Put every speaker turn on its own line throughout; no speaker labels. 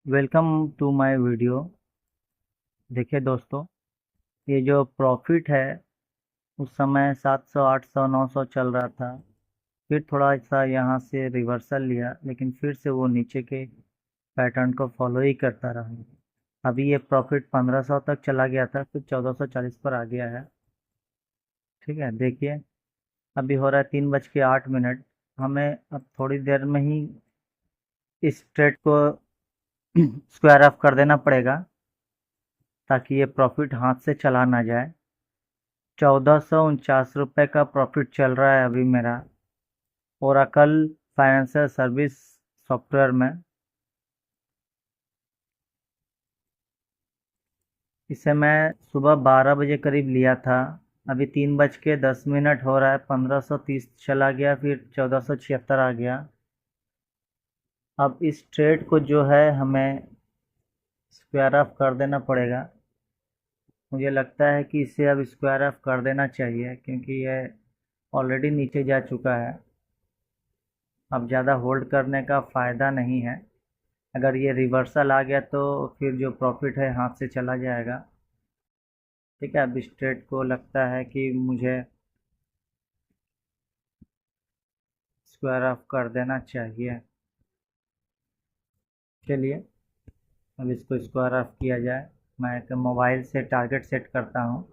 Welcome to my video. देखिए दोस्तों, ये जो प्रॉफिट है उस समय 700 800 900 चल रहा था। फिर थोड़ा सा यहाँ से रिवर्सल लिया, लेकिन फिर से वो नीचे के पैटर्न को फॉलो ही करता रहा। अभी ये प्रॉफिट 1500 तक चला गया था, फिर 1440 पर आ गया है। ठीक है, देखिए अभी हो रहा है 3:08। हमें अब थोड़ी देर में ही इस ट्रेड को स्क्वायर ऑफ कर देना पड़ेगा, ताकि ये प्रॉफिट हाथ से चला ना जाए। 1449 रुपये का प्रॉफिट चल रहा है अभी मेरा ओरेकल फाइनेंशियल सर्विस सॉफ्टवेयर में। इसे मैं सुबह 12 बजे करीब लिया था। अभी 3:10 हो रहा है, 1530 चला गया, फिर 1476 आ गया। अब इस ट्रेड को जो है हमें स्क्वायर ऑफ कर देना पड़ेगा। मुझे लगता है कि इसे अब स्क्वायर ऑफ कर देना चाहिए, क्योंकि यह ऑलरेडी नीचे जा चुका है। अब ज़्यादा होल्ड करने का फ़ायदा नहीं है। अगर ये रिवर्सल आ गया तो फिर जो प्रॉफिट है हाथ से चला जाएगा। ठीक है, अब इस ट्रेड को लगता है कि मुझे स्क्वायर ऑफ कर देना चाहिए। चलिए अब इसको स्क्वायर ऑफ किया जाए। मैं एक मोबाइल से टारगेट सेट करता हूँ।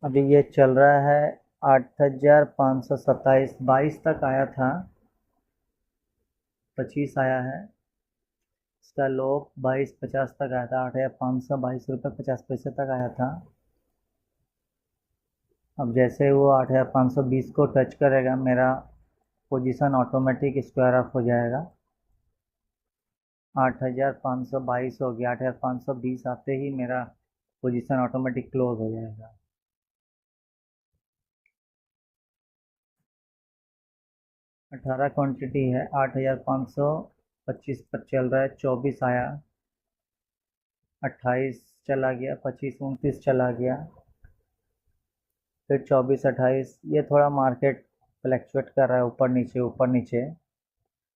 अभी ये चल रहा है 8527, 22 तक आया था, 25 आया है। इसका लो 2250 तक आया था, 8522 रुपये 50 पैसे तक आया था। अब जैसे वो 8520 को टच करेगा, मेरा पोजीशन ऑटोमेटिक स्क्वायर ऑफ हो जाएगा। 8522 हो गया, 8520 आते ही मेरा पोजीशन ऑटोमेटिक क्लोज हो जाएगा। 18 क्वांटिटी है, 8525 पर चल रहा है। 24 आया, 28 चला गया, 25 29 चला गया, फिर 24 28। ये थोड़ा मार्केट फ्लैक्चुएट कर रहा है, ऊपर नीचे ऊपर नीचे।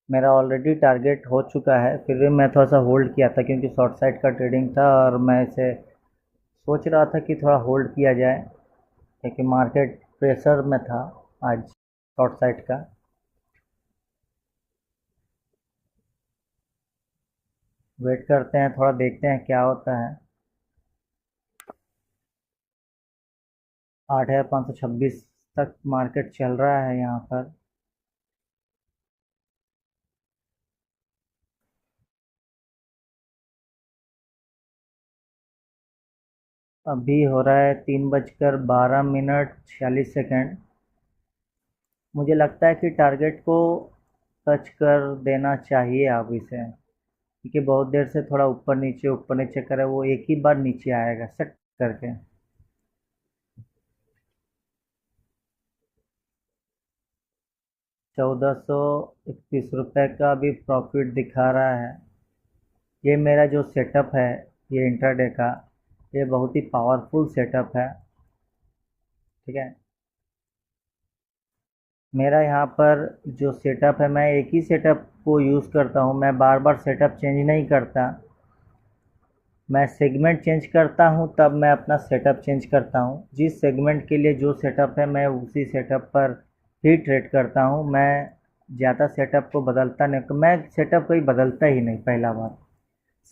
मेरा ऑलरेडी टारगेट हो चुका है, फिर भी मैं थोड़ा सा होल्ड किया था, क्योंकि शॉर्ट साइड का ट्रेडिंग था और मैं इसे सोच रहा था कि थोड़ा होल्ड किया जाए, क्योंकि मार्केट प्रेशर में था आज शॉर्ट साइड का। वेट करते हैं, थोड़ा देखते हैं क्या होता है। 8526 तक मार्केट चल रहा है यहाँ पर। अभी हो रहा है 3:12 46। मुझे लगता है कि टारगेट को टच कर देना चाहिए अब इसे, क्योंकि बहुत देर से थोड़ा ऊपर नीचे करे, वो एक ही बार नीचे आएगा सट करके। 1431 रुपये का भी प्रॉफिट दिखा रहा है। ये मेरा जो सेटअप है, ये इंट्राडे का, ये बहुत ही पावरफुल सेटअप है। ठीक है, मेरा यहाँ पर जो सेटअप है, मैं एक ही सेटअप को यूज़ करता हूँ, मैं बार बार सेटअप चेंज नहीं करता। मैं सेगमेंट चेंज करता हूँ तब मैं अपना सेटअप चेंज करता हूँ। जिस सेगमेंट के लिए जो सेटअप है मैं उसी सेटअप पर ही ट्रेड करता हूँ। मैं ज़्यादा सेटअप को बदलता नहीं, मैं सेटअप कोई बदलता ही नहीं। पहला बात,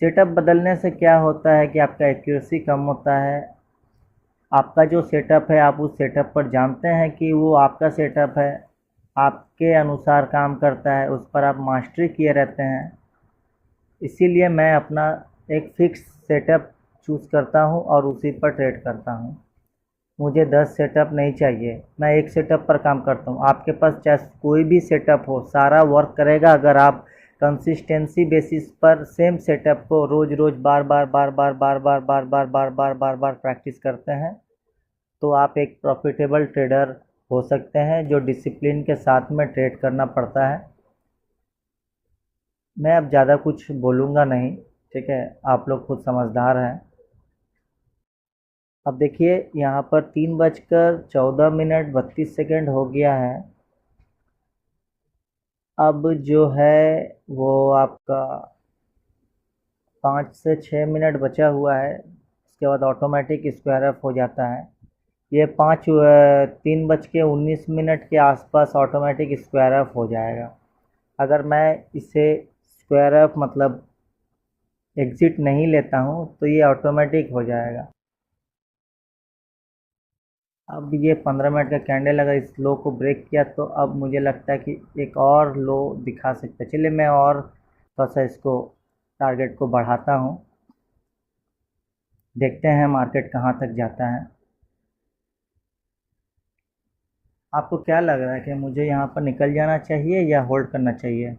सेटअप बदलने से क्या होता है कि आपका एक्यूरेसी कम होता है। आपका जो सेटअप है आप उस सेटअप पर जानते हैं कि वो आपका सेटअप है, आपके अनुसार काम करता है, उस पर आप मास्टरी किए रहते हैं। इसीलिए मैं अपना एक फिक्स सेटअप चूज़ करता हूँ और उसी पर ट्रेड करता हूँ। मुझे 10 सेटअप नहीं चाहिए, मैं एक सेटअप पर काम करता हूँ। आपके पास चाहे कोई भी सेटअप हो, सारा वर्क करेगा अगर आप कंसिस्टेंसी बेसिस पर सेम सेटअप को रोज़ रोज़ बार बार बार बार बार बार बार बार बार बार बार बार प्रैक्टिस करते हैं, तो आप एक प्रॉफिटेबल ट्रेडर हो सकते हैं, जो डिसिप्लिन के साथ में ट्रेड करना पड़ता है। मैं अब ज़्यादा कुछ बोलूँगा नहीं, ठीक है, आप लोग खुद समझदार हैं। अब देखिए यहाँ पर 3:14 हो गया है। अब जो है वो आपका 5 से 6 मिनट बचा हुआ है, उसके बाद ऑटोमेटिक स्क्वायर अप हो जाता है। ये 3:19 के आसपास ऑटोमेटिक स्क्वायर अप हो जाएगा। अगर मैं इसे स्क्वायर अप मतलब एग्ज़िट नहीं लेता हूँ तो ये ऑटोमेटिक हो जाएगा। अब ये 15 मिनट का कैंडल अगर इस लो को ब्रेक किया तो अब मुझे लगता है कि एक और लो दिखा सकता है। चलिए मैं और थोड़ा सा इसको टारगेट को बढ़ाता हूँ, देखते हैं मार्केट कहाँ तक जाता है। आपको क्या लग रहा है कि मुझे यहाँ पर निकल जाना चाहिए या होल्ड करना चाहिए?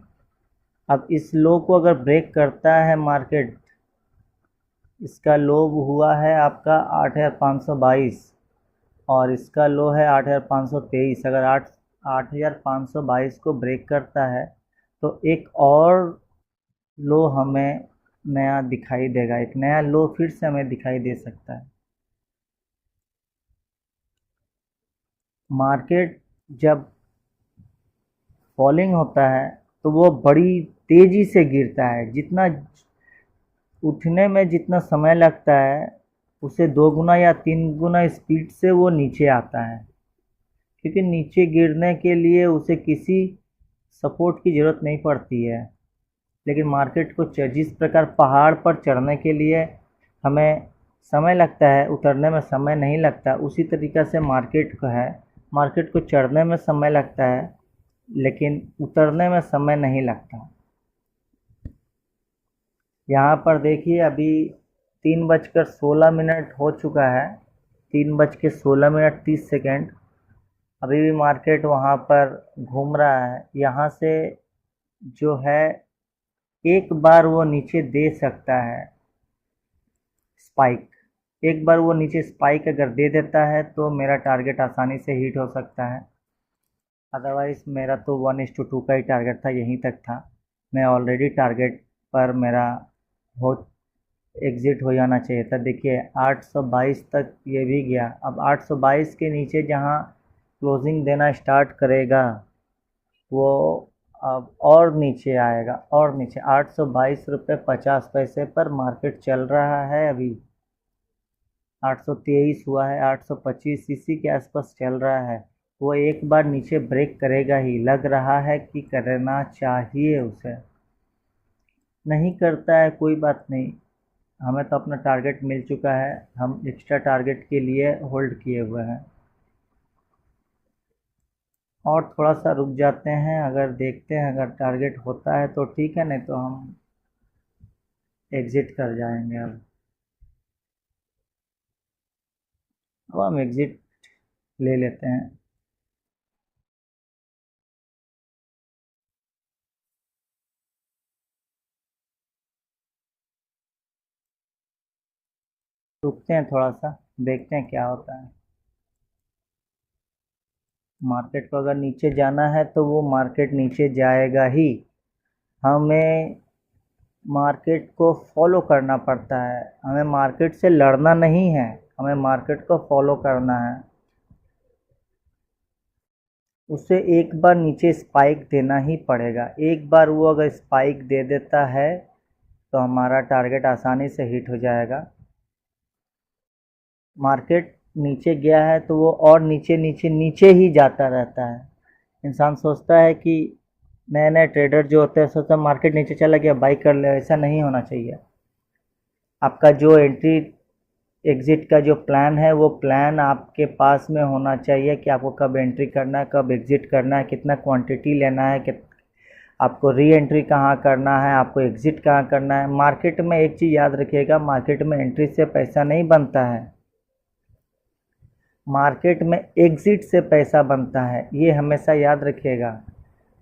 अब इस लो को अगर ब्रेक करता है मार्केट, इसका लो हुआ है आपका 8,522 और इसका लो है 8,523। अगर 8,522 को ब्रेक करता है तो एक और लो हमें नया दिखाई देगा, एक नया लो फिर से हमें दिखाई दे सकता है। मार्केट जब फॉलिंग होता है तो वो बड़ी तेज़ी से गिरता है, जितना उठने में जितना समय लगता है उसे 2 गुना या 3 गुना स्पीड से वो नीचे आता है, क्योंकि नीचे गिरने के लिए उसे किसी सपोर्ट की ज़रूरत नहीं पड़ती है। लेकिन मार्केट को जिस प्रकार पहाड़ पर चढ़ने के लिए हमें समय लगता है, उतरने में समय नहीं लगता, उसी तरीक़ा से मार्केट को है, मार्केट को चढ़ने में समय लगता है लेकिन उतरने में समय नहीं लगता। यहाँ पर देखिए अभी 3:16 हो चुका है, 3:16 अभी भी मार्केट वहाँ पर घूम रहा है। यहाँ से जो है एक बार वो नीचे दे सकता है स्पाइक, एक बार वो नीचे स्पाइक अगर दे देता है तो मेरा टारगेट आसानी से हिट हो सकता है। अदरवाइज़ मेरा तो 1:2 का ही टारगेट था, यहीं तक था। मैं ऑलरेडी टारगेट पर मेरा हो एग्ज़िट हो जाना चाहिए था। देखिए 822 तक ये भी गया, अब 822 के नीचे जहाँ क्लोजिंग देना स्टार्ट करेगा वो अब और नीचे आएगा, और नीचे 822 रुपये 50 पैसे पर मार्केट चल रहा है। अभी 823 हुआ है, 825 इसी के आसपास चल रहा है। वो एक बार नीचे ब्रेक करेगा ही, लग रहा है कि करना चाहिए उसे। नहीं करता है कोई बात नहीं, हमें तो अपना टारगेट मिल चुका है, हम एक्स्ट्रा टारगेट के लिए होल्ड किए हुए हैं। और थोड़ा सा रुक जाते हैं, अगर देखते हैं अगर टारगेट होता है तो ठीक है, नहीं तो हम एग्ज़िट कर जाएंगे। अब हम एग्ज़िट ले लेते हैं। रुकते हैं थोड़ा सा, देखते हैं क्या होता है। मार्केट को अगर नीचे जाना है तो वो मार्केट नीचे जाएगा ही, हमें मार्केट को फॉलो करना पड़ता है। हमें मार्केट से लड़ना नहीं है, हमें मार्केट को फॉलो करना है। उसे एक बार नीचे स्पाइक देना ही पड़ेगा। एक बार वो अगर स्पाइक दे देता है तो हमारा टारगेट आसानी से हिट हो जाएगा। मार्केट नीचे गया है तो वो और नीचे नीचे नीचे ही जाता रहता है। इंसान सोचता है कि नए नए ट्रेडर जो होते हैं सोचता है मार्केट नीचे चला गया बाई कर ले, ऐसा नहीं होना चाहिए। आपका जो एंट्री एग्ज़िट का जो प्लान है वो प्लान आपके पास में होना चाहिए कि आपको कब एंट्री करना है, कब एग्ज़िट करना है, कितना क्वांटिटी लेना है, आपको री एंट्री कहाँ करना है, आपको एग्ज़िट कहाँ करना है। मार्केट में एक चीज़ याद रखिएगा, मार्केट में एंट्री से पैसा नहीं बनता है, मार्केट में एग्ज़िट से पैसा बनता है। ये हमेशा याद रखिएगा।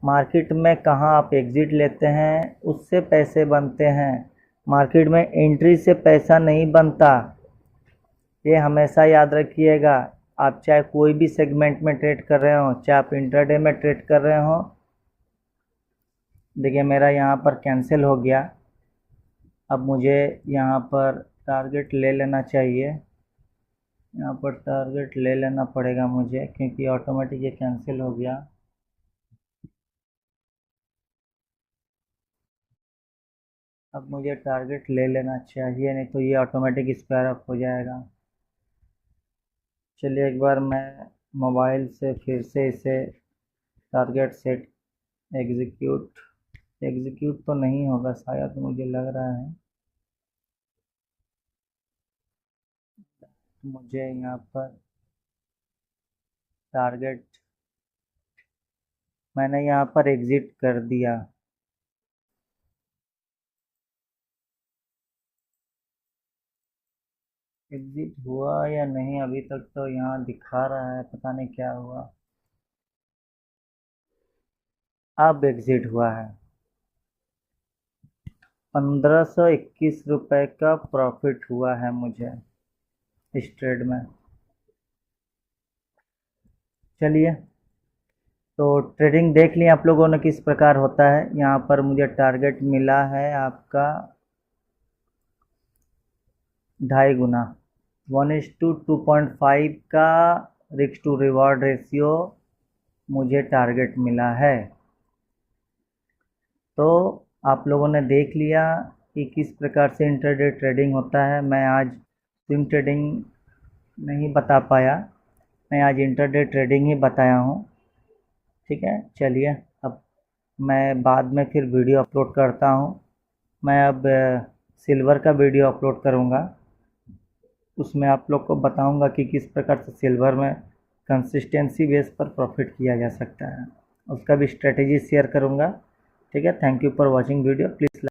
मार्केट में कहाँ आप एग्ज़िट लेते हैं उससे पैसे बनते हैं, मार्केट में एंट्री से पैसा नहीं बनता। ये हमेशा याद रखिएगा। आप चाहे कोई भी सेगमेंट में ट्रेड कर रहे हो, चाहे आप इंट्राडे में ट्रेड कर रहे हो। देखिए मेरा यहाँ पर कैंसिल हो गया। अब मुझे यहाँ पर टारगेट ले लेना चाहिए, यहाँ पर टारगेट ले लेना पड़ेगा मुझे क्योंकि ऑटोमेटिक ये कैंसिल हो गया। अब मुझे टारगेट ले लेना चाहिए, नहीं तो ये ऑटोमेटिक स्क्वायर अप हो जाएगा। चलिए एक बार मैं मोबाइल से फिर से इसे टारगेट सेट एग्जीक्यूट तो नहीं होगा शायद, मुझे लग रहा है। मुझे यहाँ पर टारगेट मैंने यहाँ पर एग्ज़िट कर दिया। एग्ज़िट हुआ या नहीं अभी तक तो यहाँ दिखा रहा है, पता नहीं क्या हुआ। अब एग्ज़िट हुआ है। 1521 रुपये का प्रॉफिट हुआ है मुझे इस ट्रेड में। चलिए तो ट्रेडिंग देख लिया आप लोगों ने किस प्रकार होता है। यहाँ पर मुझे टारगेट मिला है आपका 2.5 गुना, 1:2.5 का रिस्क टू रिवॉर्ड रेशियो मुझे टारगेट मिला है। तो आप लोगों ने देख लिया कि किस प्रकार से इंट्राडे ट्रेडिंग होता है। मैं आज स्विंग ट्रेडिंग नहीं बता पाया, मैं आज इंट्राडे ट्रेडिंग ही बताया हूँ। ठीक है, चलिए अब मैं बाद में फिर वीडियो अपलोड करता हूँ। मैं अब सिल्वर का वीडियो अपलोड करूँगा, उसमें आप लोग को बताऊँगा कि किस प्रकार से सिल्वर में कंसिस्टेंसी बेस पर प्रॉफिट किया जा सकता है, उसका भी स्ट्रेटेजी शेयर करूँगा। ठीक है, thank you for watching video. Please